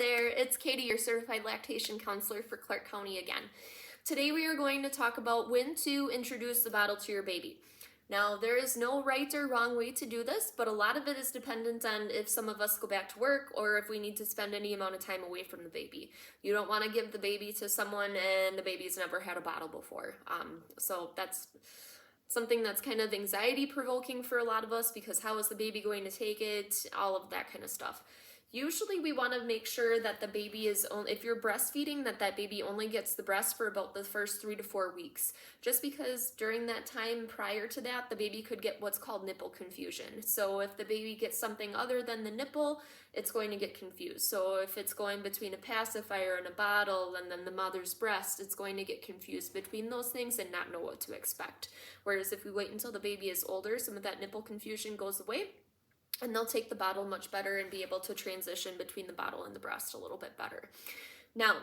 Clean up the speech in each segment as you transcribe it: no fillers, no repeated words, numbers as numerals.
there, it's Katie, your certified lactation counselor for Clark County again. Today we are going to talk about when to introduce the bottle to your baby. Now, there is no right or wrong way to do this, but a lot of it is dependent on if some of us go back to work or if we need to spend any amount of time away from the baby. You don't want to give the baby to someone and the baby's never had a bottle before. So that's something that's kind of anxiety provoking for a lot of us, because how is the baby going to take it, all of that kind of stuff. Usually we want to make sure that the baby is, if you're breastfeeding, that baby only gets the breast for about the first 3 to 4 weeks, just because during that time prior to that, the baby could get what's called nipple confusion. So if the baby gets something other than the nipple, it's going to get confused. So if it's going between a pacifier and a bottle and then the mother's breast, it's going to get confused between those things and not know what to expect. Whereas if we wait until the baby is older, some of that nipple confusion goes away, and they'll take the bottle much better and be able to transition between the bottle and the breast a little bit better. Now,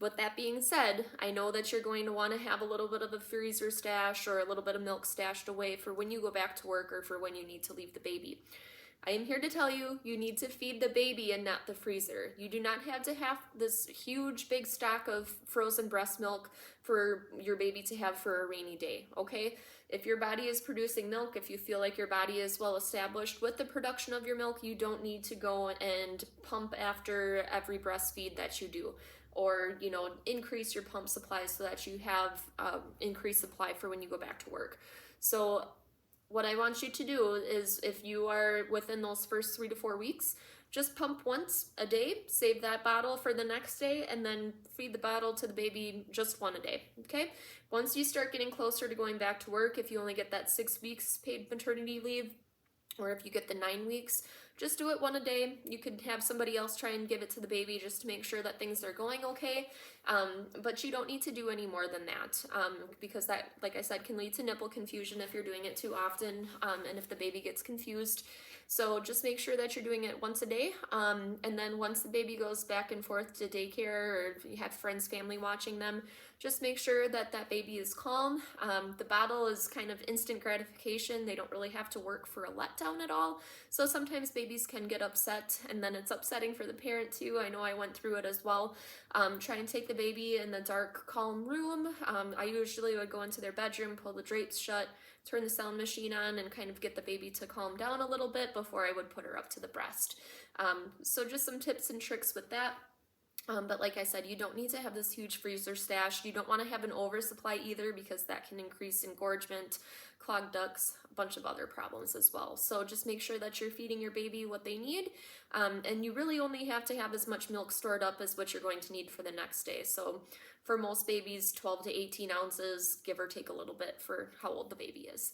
with that being said, I know that you're going to want to have a little bit of a freezer stash or a little bit of milk stashed away for when you go back to work or for when you need to leave the baby. I am here to tell you, you need to feed the baby and not the freezer. You do not have to have this huge big stock of frozen breast milk for your baby to have for a rainy day, okay? If your body is producing milk, if you feel like your body is well established with the production of your milk, you don't need to go and pump after every breastfeed that you do, or increase your pump supply so that you have increased supply for when you go back to work. So what I want you to do is, if you are within those first 3 to 4 weeks, just pump once a day, save that bottle for the next day, and then feed the bottle to the baby just one a day, okay? Once you start getting closer to going back to work, if you only get that 6 weeks paid maternity leave, or if you get the 9 weeks, just do it one a day. You could have somebody else try and give it to the baby just to make sure that things are going okay. But you don't need to do any more than that, because that, like I said, can lead to nipple confusion if you're doing it too often, and if the baby gets confused. So just make sure that you're doing it once a day, and then once the baby goes back and forth to daycare, or if you have friends, family watching them, just make sure that that baby is calm. The bottle is kind of instant gratification. They don't really have to work for a letdown at all. So sometimes babies can get upset, and then it's upsetting for the parent too. I know I went through it as well. Try and take the baby in the dark, calm room. I usually would go into their bedroom, pull the drapes shut, turn the sound machine on, and kind of get the baby to calm down a little bit before I would put her up to the breast. So just some tips and tricks with that. But like I said, you don't need to have this huge freezer stash. You don't want to have an oversupply either, because that can increase engorgement, clogged ducts, a bunch of other problems as well. So just make sure that you're feeding your baby what they need. And you really only have to have as much milk stored up as what you're going to need for the next day. So for most babies, 12 to 18 ounces, give or take a little bit for how old the baby is.